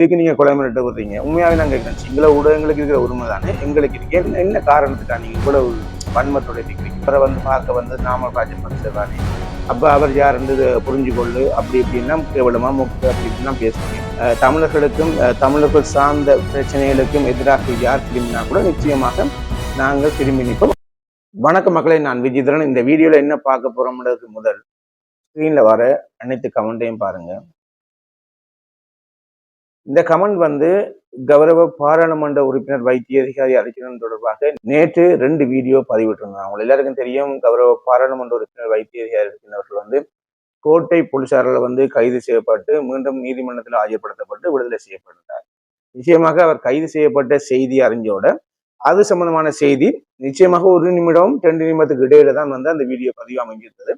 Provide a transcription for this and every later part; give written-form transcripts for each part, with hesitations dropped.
இதுக்கு நீங்க கொலை மிரட்ட விடுறீங்க? உண்மையாவே நான் கேட்கிறேன். சிங்கள ஊடகங்களுக்கு இருக்கிற உரிமை தானே எங்களுக்கு இருக்கு. என்ன காரணத்துக்கா நீங்க இவ்வளவு வன்மத்தோட இருக்கிறீங்க? அவரை வந்து பார்க்க வந்து நாமல் ராஜபக்சே தானே, அப்ப அவர் யாருன்னு புரிஞ்சு கொள்ளு அப்படி இப்படின்னா கேவலமா முக்கு அப்படி இப்படிலாம் பேசுறீங்க. தமிழர்களுக்கும் தமிழர்கள் சார்ந்த பிரச்சனைகளுக்கும் எதிராக யார் திரும்பினா கூட நிச்சயமாக நாங்கள் திரும்பி நிற்போம். வணக்க மக்களை, நான் விஜிதரன். இந்த வீடியோல என்ன பார்க்க போறோம்ன்றது முதல் ஸ்கிரீன்ல வர அனைத்து கமெண்ட்டையும் பாருங்க. இந்த கமெண்ட் வந்து கௌரவ பாராளுமன்ற உறுப்பினர் வைத்திய அதிகாரி அர்ஜுனன் தொடர்பாக நேற்று 2 வீடியோ பதிவிட்டிருந்தாங்க. அவங்க எல்லாருக்கும் தெரியும், கௌரவ பாராளுமன்ற உறுப்பினர் வைத்திய அதிகாரி அர்ஜுனன் அவர்கள் வந்து கோட்டை போலீசாரால் வந்து கைது செய்யப்பட்டு மீண்டும் நீதிமன்றத்தில் ஆஜர்படுத்தப்பட்டு விடுதலை செய்யப்பட்டார். நிச்சயமாக அவர் கைது செய்யப்பட்ட செய்தி அறிஞ்சோட அது சம்பந்தமான செய்தி நிச்சயமாக 1 நிமிடம் 2 நிமிடத்துக்கு இடையில தான் வந்து அந்த வீடியோ பதிவு அமைஞ்சிருந்தது.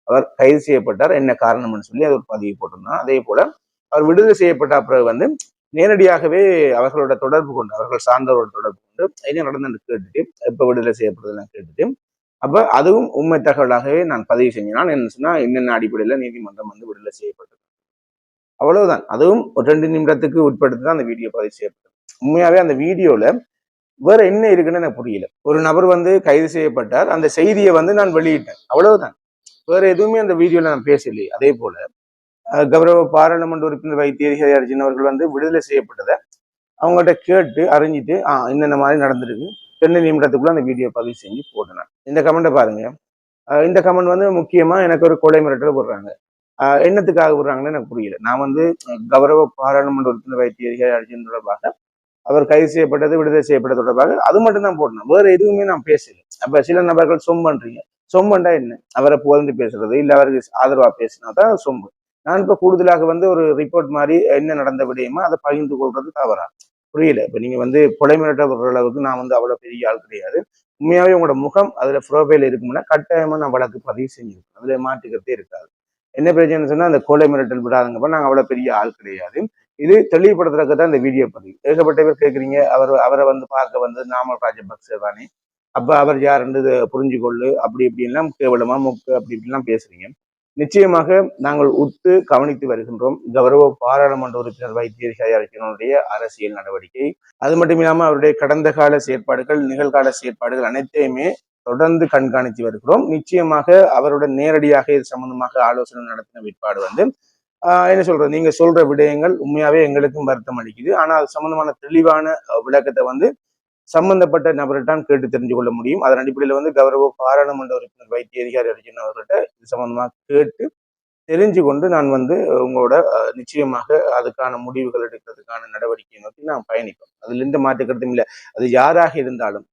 அவர் கைது செய்யப்பட்டார், என்ன காரணம்னு சொல்லி அது ஒரு பதிவு போட்டிருந்தான். அதே போல அவர் விடுதலை செய்யப்பட்ட பிறகு வந்து நேரடியாகவே அவர்களோட தொடர்பு கொண்டு, அவர்கள் சார்ந்தவரோட தொடர்பு கொண்டு என்ன நடந்தது கேட்டுட்டு, எப்ப விடுதலை செய்யப்படுறதுலாம் கேட்டுட்டு, அப்ப அதுவும் உண்மை தகவலாகவே நான் பதிவு செஞ்சேன். என்ன சொன்னா, என்னென்ன அடிப்படையில நீதிமன்றம் வந்து விடுதலை செய்யப்பட்டது, அவ்வளவுதான். அதுவும் ஒரு 2 நிமிடத்துக்கு உட்படுத்தி தான் அந்த வீடியோ பதிவு செய்யப்பட்டது. உண்மையாவே அந்த வீடியோல வேற என்ன இருக்குன்னு எனக்கு புரியல. ஒரு நபர் வந்து கைது செய்யப்பட்டார், அந்த செய்தியை வந்து நான் வெளியிட்டேன், அவ்வளவுதான். வேற எதுவுமே அந்த வீடியோல நான் பேசலையே. அதே போல கௌரவ பாராளுமன்ற உறுப்பினர் வைத்திய அதிகாரி அர்ஜுன் அவர்கள் வந்து விடுதலை செய்யப்பட்டதை அவங்கள்ட்ட கேட்டு அறிஞ்சிட்டு என்னென்ன மாதிரி நடந்திருக்கு 2 நிமிடத்துக்குள்ள அந்த வீடியோ பதிவு செஞ்சு போட்டேன். இந்த கமெண்ட்டை பாருங்க. இந்த கமெண்ட் வந்து முக்கியமா எனக்கு ஒரு கொலை மிரட்டல் போடுறாங்க. என்னத்துக்காக விடுறாங்கன்னு எனக்கு புரியல. நான் வந்து கௌரவ பாராளுமன்ற உறுப்பினர் வைத்திய அதிகாரி அர்ஜுன் தொடர்பாக அவர் கைது செய்யப்பட்டது விடுதலை செய்யப்பட்டது தொடர்பாக அது மட்டும் தான் போடணும், வேற எதுவுமே நான் பேசல. அப்ப சில நபர்கள் சொம்பன்றீங்க. சொம்பண்டா என்ன? அவரை புகழ்ந்து பேசுறது இல்ல அவருக்கு ஆதரவா பேசினா தான் சொம்பு. நான் இப்ப கூடுதலாக வந்து ஒரு ரிப்போர்ட் மாதிரி என்ன நடந்த விடயமோ அதை பகிர்ந்து கொள்றது தவறா? புரியல. இப்ப நீங்க வந்து கொலை மிரட்ட வர்ற அளவுக்கு நான் வந்து அவ்வளவு பெரிய ஆள் கிடையாது. உண்மையாவே உங்களோட முகம் அதுல ப்ரோஃபைல் இருக்கும்னா கட்டாயமா நான் வழக்கு பதிவு செஞ்சிருக்கேன், அதுல மாற்றுக்கிறதே இருக்காது. என்ன பிரச்சனை சொன்னா, அந்த கொலை மிரட்டல் விடாதுங்கப்ப நாங்க அவ்வளவு பெரிய ஆள் கிடையாது. இது தெளிவுபடுத்துறதுக்கு தான் இந்த வீடியோ பதிவு. ஏகப்பட்ட பேர் கேட்குறீங்க, அவரை வந்து பார்க்க வந்து நாமல் ராஜபக்சே தானே, அப்ப அவர் யாருன்னு புரிஞ்சு கொள்ளு அப்படி இப்படின்லாம் கேவலமா முக்கு அப்படி இப்படிலாம் பேசுறீங்க. நிச்சயமாக நாங்கள் உத்து கவனித்து வருகின்றோம் கௌரவ பாராளுமன்ற உறுப்பினர் வைத்திய அதிகாரி அர்ஜுனனுடைய அரசியல் நடவடிக்கை. அது மட்டும் இல்லாமல் அவருடைய கடந்த கால செயற்பாடுகள், நிகழ்கால செயற்பாடுகள் அனைத்தையுமே தொடர்ந்து கண்காணித்து வருகிறோம். நிச்சயமாக அவருடன் நேரடியாக இது சம்பந்தமாக ஆலோசனை நடத்தின விற்பாடு வந்து என்ன சொல்றது, நீங்க சொல்ற விடயங்கள் உண்மையாவே எங்களுக்கும் வருத்தம் அளிக்குது. ஆனா அது சம்பந்தமான தெளிவான விளக்கத்தை வந்து சம்பந்தப்பட்ட நபர்கிட்ட கேட்டு தெரிஞ்சு கொள்ள முடியும். அதன் அடிப்படையில் வந்து கௌரவ பாராளுமன்ற உறுப்பினர் வைத்திய அதிகாரி அர்ஜுன் அவர்கிட்ட இது சம்பந்தமாக கேட்டு தெரிஞ்சு கொண்டு நான் வந்து உங்களோட நிச்சயமாக அதுக்கான முடிவுகள் எடுக்கிறதுக்கான நடவடிக்கையை நோக்கி நான் பயணிப்போம். அதுல எந்த மாற்று கருத்தும் இல்லை. அது யாராக இருந்தாலும்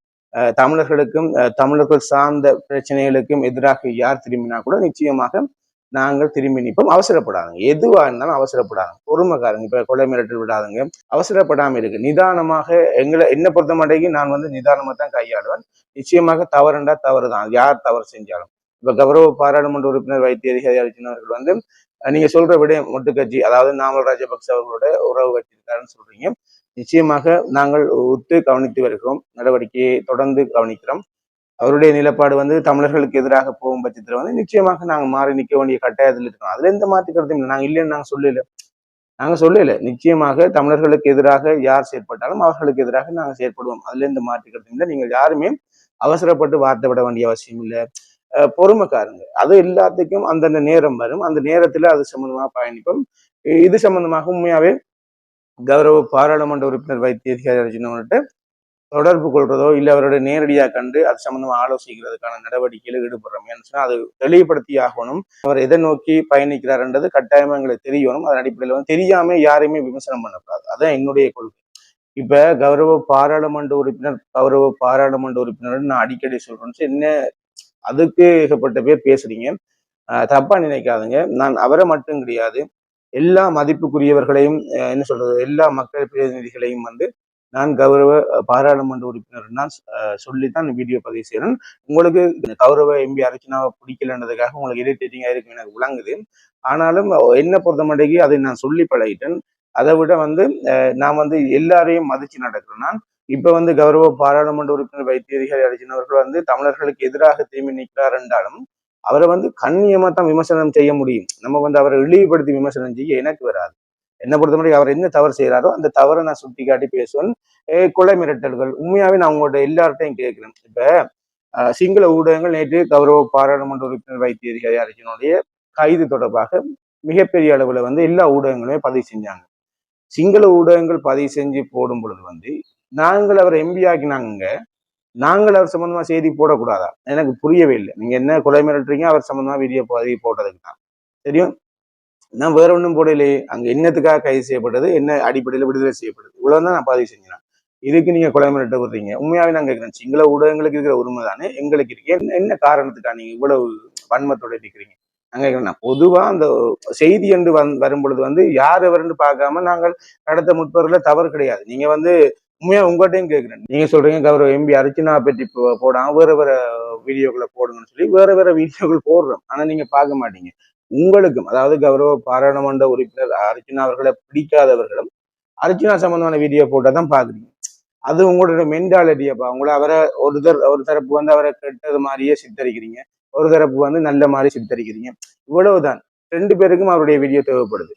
தமிழர்களுக்கும் தமிழர்கள் சார்ந்த பிரச்சனைகளுக்கும் எதிராக யார் திரும்பினா கூட நிச்சயமாக நாங்கள் திரும்பி நிற்போம். அவசரப்படாதுங்க, எதுவா இருந்தாலும் அவசரப்படாதுங்க, பொறுமைக்காரங்க. இப்ப கொலை மிரட்டல் விடாதுங்க, அவசரப்படாம இருக்கு. நிதானமாக என்ன பொறுத்த மாட்டேங்கு நான் வந்து நிதானமா தான் கையாளுவேன். நிச்சயமாக தவறுண்டா தவறுதான், யார் தவறு செஞ்சாலும். இப்ப கௌரவ பாராளுமன்ற உறுப்பினர் வைத்திய அதிகாரி அர்ஜுன் அவர்கள் வந்து நீங்க சொல்ற விடயம் மொட்டுக்கட்சி, அதாவது நாமல் ராஜபக்ச அவர்களோட உறவு வச்சிருக்காருன்னு சொல்றீங்க. நிச்சயமாக நாங்கள் உத்து கவனித்து வருகிறோம், நடவடிக்கையை தொடர்ந்து கவனிக்கிறோம். அவருடைய நிலப்பாடு வந்து தமிழர்களுக்கு எதிராக போகும் பட்சத்துல வந்து நிச்சயமாக நாங்க மாறி நிற்க வேண்டிய கட்டாயத்தில் இருக்கோம். அதுல எந்த மாற்று கருத்தும் இல்லை. நாங்க இல்லைன்னு நாங்க சொல்லல. நிச்சயமாக தமிழர்களுக்கு எதிராக யார் செயற்பட்டாலும் அவர்களுக்கு எதிராக நாங்க செயற்படுவோம். அதுல எந்த மாற்று கருத்தும் இல்லை. நீங்கள் யாருமே அவசரப்பட்டு வார்த்தை விட வேண்டிய அவசியம் இல்லை. பொறுமைக்காருங்க. அது எல்லாத்துக்கும் அந்தந்த நேரம் வரும், அந்த நேரத்துல அது சம்பந்தமாக பயணிப்போம். இது சம்பந்தமாக உண்மையாவே கௌரவ பாராளுமன்ற உறுப்பினர் வைத்திய அதிகாரி அர்ஜுனன்கிட்ட தொடர்பு கொள்றதோ இல்ல அவரோட நேரடியாக கண்டு அது சம்பந்தமா ஆலோசிக்கிறதுக்கான நடவடிக்கையில ஈடுபடுறோம். ஏன்னு சொன்னா அது தெளிவுபடுத்தி ஆகணும். அவர் எதை நோக்கி பயணிக்கிறாருன்றது கட்டாயமா எங்களுக்கு தெரியணும். அதன் அடிப்படையில் வந்து தெரியாம யாரையுமே விமர்சனம் பண்ணக்கூடாது. அதான் என்னுடைய கொள்கை. இப்ப கௌரவ பாராளுமன்ற உறுப்பினர் நான் அடிக்கடி சொல்றேன். என்ன அதுக்கு ஏகப்பட்ட பேர் பேசுறீங்க, தப்பா நினைக்காதுங்க. நான் அவரை மட்டும் கிடையாது, எல்லா மதிப்புக்குரியவர்களையும் என்ன சொல்றது, எல்லா மக்கள் பிரதிநிதிகளையும் வந்து நான் கௌரவ பாராளுமன்ற உறுப்பினர் தான் சொல்லித்தான் வீடியோ பதிவு செய்யறேன். உங்களுக்கு கௌரவ எம்பி அர்ச்சனாவை பிடிக்கலன்றதுக்காக உங்களுக்கு இரிட்டேட்டிங்கா இருக்கு எனக்கு விளங்குது. ஆனாலும் என்ன பொறுத்த மாட்டேங்கி அதை நான் சொல்லி பழகிட்டேன். அதை விட வந்து நான் வந்து எல்லாரையும் மதிச்சு நடக்கிறேன்னா, இப்ப வந்து கௌரவ பாராளுமன்ற உறுப்பினர் வைத்திய அதிகாரி அர்ஜுன் அவர்கள் வந்து தமிழர்களுக்கு எதிராக திரும்பி நிற்கிறார் என்றாலும் அவரை வந்து கண்ணியமா தான் விமர்சனம் செய்ய முடியும். நம்ம வந்து அவரை இழிவுபடுத்தி விமர்சனம் செய்ய எனக்கு வராது. என்ன பொறுத்தவரை அவர் என்ன தவறு செய்யறாரோ அந்த தவறை நான் சுட்டி காட்டி பேசுவேன். கொலை மிரட்டல்கள் உண்மையாவே நான் உங்களோட எல்லார்ட்டையும் கேட்கிறேன். இப்ப சிங்கள ஊடகங்கள் நேற்று கௌரவ பாராளுமன்ற உறுப்பினர் வைத்தியதிகாரி அரசினுடைய கைது தொடர்பாக மிகப்பெரிய அளவுல வந்து எல்லா ஊடகங்களுமே பதிவு செஞ்சாங்க. சிங்கள ஊடகங்கள் பதிவு செஞ்சு போடும் பொழுது வந்து நாங்கள் அவர் எம்பி ஆக்கினாங்க, நாங்கள் அவர் சம்பந்தமா செய்தி போடக்கூடாதா? எனக்கு புரியவே இல்லை. நீங்க என்ன கொலை மிரட்டுறீங்க, அவர் சம்பந்தமா வீடியோ பதிவு போட்டதுக்கு தான் தெரியும். நான் வேற ஒன்றும் போடலையே. அங்க என்னத்துக்காக கைது செய்யப்பட்டது, என்ன அடிப்படையில் விடுதலை செய்யப்பட்டது, இவ்வளவுதான் நான் பதிவு செஞ்சேன். இதுக்கு நீங்க கொலை மிரட்ட விடுறீங்க. உண்மையாவே நான் கேட்கிறேன், சிங்கள ஊடகங்களுக்கு இருக்கிற உரிமை தானே எங்களுக்கு இருக்கு. என்ன காரணத்துக்கா நீங்க இவ்வளவு வன்மத்தோட இருக்கிறீங்க? நாங்க கேட்கிறேன், பொதுவா அந்த செய்தி என்று வரும் பொழுது வந்து யார் எவருன்னு பார்க்காம நாங்கள் நடத்த முற்படுறதுல தவறு கிடையாது. நீங்க வந்து உண்மையா உங்கள்கிட்டையும் கேட்கிறேன். நீங்க சொல்றீங்க கௌரவ எம்பி அர்ச்சனா பற்றி போடாம வேற வேற வீடியோக்களை போடுங்கன்னு சொல்லி வேற வேற வீடியோக்கள் போடுறோம். ஆனா நீங்க பார்க்க மாட்டீங்க. உங்களுக்கும் அதாவது கௌரவ பாராளுமன்ற உறுப்பினர் அர்ச்சனா அவர்களை பிடிக்காதவர்களும் அர்ச்சனா சம்பந்தமான வீடியோ போட்டதான் பாக்குறீங்க. அது உங்களோட மென்டாலிட்டியப்பா. உங்களை அவரை ஒரு தரப்பு வந்து அவரை கெட்டது மாதிரியே சித்தரிக்கிறீங்க, ஒரு தரப்பு வந்து நல்ல மாதிரி சித்தரிக்கிறீங்க. இவ்வளவுதான். 2 பேருக்கும் அவருடைய வீடியோ தேவைப்படுது,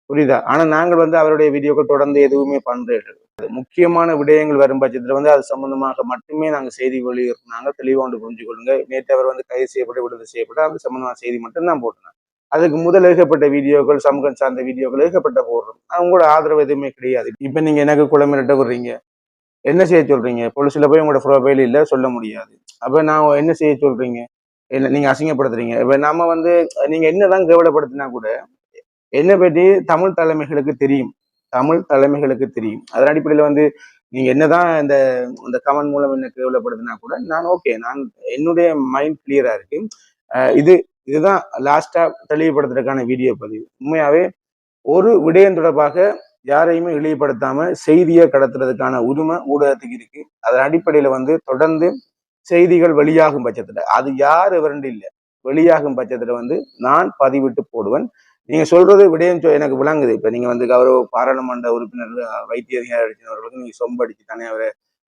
புரியுதா? ஆனா நாங்கள் வந்து அவருடைய வீடியோக்கள் தொடர்ந்து எதுவுமே பண்றது. முக்கியமான விடயங்கள் வரும் பட்சத்துல வந்து அது சம்பந்தமாக மட்டுமே நாங்கள் செய்தி வெளியிடுறாங்க. தெளிவா ஒன்று புரிஞ்சு கொள்ளுங்க. நேற்று அவர் வந்து கைது செய்யப்பட்டு விடுதலை செய்யப்பட்டு அது சம்பந்தமான செய்தி மட்டும் தான் போட்டேன். அதுக்கு முதல் ஏகப்பட்ட வீடியோக்கள், சமூகம் சார்ந்த வீடியோக்கள் ஏகப்பட்ட போடுறோம். உங்களோட ஆதரவு எதுவுமே கிடையாது. இப்ப நீங்க எனக்கு குளமிரட்ட விடுறீங்க, என்ன செய்ய சொல்றீங்க? போலீஸ்ல போய் உங்களோட ப்ரொஃபைல் இல்ல சொல்ல முடியாது. அப்ப நான் என்ன செய்ய சொல்றீங்க? என்ன நீங்க அசிங்கப்படுத்துறீங்க. இப்ப நம்ம வந்து நீங்க என்னதான் கேவலப்படுத்தினா கூட என்ன பற்றி தமிழ் தலைமைகளுக்கு தெரியும். தமிழ் தலைமைகளுக்கு தெரியும். அதன் அடிப்படையில வந்து நீங்க என்னதான் இந்த இந்த கமெண்ட் மூலம் என்ன கேவலப்படுத்தினா கூட நான் ஓகே, நான் என்னுடைய மைண்ட் கிளியரா இருக்கு. இது இதுதான் லாஸ்டா தெளிவுபடுத்துறதுக்கான வீடியோ பதிவு. உண்மையாவே ஒரு விடயம் தொடர்பாக யாரையுமே இழிவுபடுத்தாம செய்தியை கடத்துறதுக்கான உரிமை ஊடகத்துக்கு இருக்கு. அதன் அடிப்படையில வந்து தொடர்ந்து செய்திகள் வெளியாகும் பட்சத்துல அது யார் எவரண்டு இல்லை, வெளியாகும் பட்சத்துல வந்து நான் பதிவிட்டு போடுவேன். நீங்க சொல்றது விடயம் எனக்கு விளங்குது. இப்ப நீங்க வந்து கௌரவ பாராளுமன்ற உறுப்பினர் வைத்திய அதிகாரிகளுக்கு நீங்க சொம்படிச்சு தானே அவரை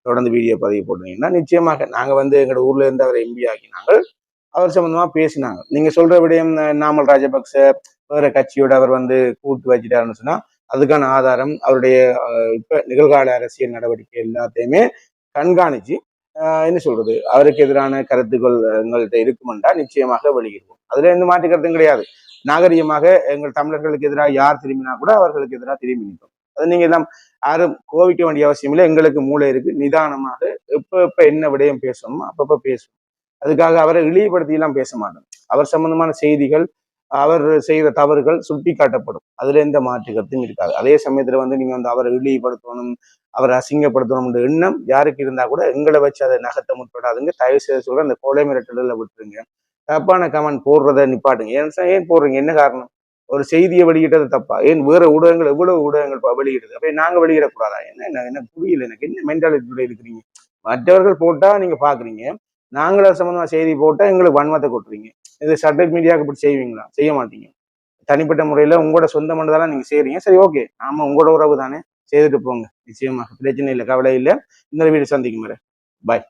தொடர்ந்து வீடியோ பதிவு போடுறீங்கன்னா நிச்சயமாக நாங்க வந்து எங்களோட ஊர்ல இருந்து அவரை எம்பி ஆக்கினாங்க, அவர் சம்பந்தமா பேசினாங்க. நீங்க சொல்ற விடயம் நாமல் ராஜபக்ச வேற கட்சியோட அவர் வந்து கூட்டு வச்சுட்டாருன்னு சொன்னா அதுக்கான ஆதாரம் அவருடைய இப்ப நிகழ்கால அரசியல் நடவடிக்கை எல்லாத்தையுமே கண்காணிச்சு என்ன சொல்றது அவருக்கு எதிரான கருத்துக்கள் எங்கள்கிட்ட இருக்குமென்றா நிச்சயமாக வெளியிடுவோம். அதுல எந்த மாற்று கருத்தும் கிடையாது. நாகரிகமாக எங்கள் தமிழர்களுக்கு எதிராக யார் திரும்பினா கூட அவர்களுக்கு எதிராக திரும்பி நிற்போம். அது நீங்க எல்லாம் யாரும் கோவிக்க வேண்டிய அவசியம் இல்லை. எங்களுக்கு மூளை இருக்கு. நிதானமாக எப்ப என்ன விடயம் பேசணுமோ அப்பப்ப பேசுவோம். அதுக்காக அவரை இழிவுபடுத்தி எல்லாம் பேச மாட்டோம். அவர் சம்பந்தமான செய்திகள், அவர் செய்கிற தவறுகள் சுட்டி காட்டப்படும். அதுல எந்த மாற்று கருத்தும் இருக்காது. அதே சமயத்துல வந்து நீங்க வந்து அவரை இழிவுபடுத்தணும், அவரை அசிங்கப்படுத்தணும் எண்ணம் யாருக்கு இருந்தா கூட எங்களை வச்சு அதை நகர்த்த முற்படாதுங்க. தயவு செய்து சொல்ற அந்த கொலை மிரட்டல விட்டுருங்க. தப்பான கமெண்ட் போடுறத நிப்பாட்டுங்க. ஏன் போடுறீங்க? என்ன காரணம்? ஒரு செய்தியை வெளியிட்டது தப்பா? ஏன் வேற ஊடகங்கள் எவ்வளவு ஊடகங்கள் வெளியிடுது, அப்ப நாங்க வெளியிடக்கூடாதா? என்ன புரியல. எனக்கு என்ன மென்டாலிட்டியோட இருக்கிறீங்க? மற்றவர்கள் போட்டா நீங்க பாக்குறீங்க, நாங்கள சம்பந்தமா செய்தி போட்டா எங்களுக்கு வன்மத்தை கொட்டுறீங்க. இது சட்டக் மீடியாவுக்கு இப்படி செய்வீங்களா? செய்ய மாட்டீங்க. தனிப்பட்ட முறையில உங்களோட சொந்த மண்டதால நீங்க செய்றீங்க. சரி, ஓகே, நாம உங்களோட உறவு தானே, செய்துட்டு போங்க. நிச்சயமா பிரச்சனை இல்லை, கவலை இல்லை. இன்னொரு வீடு சந்திக்கும் வரை பாய்.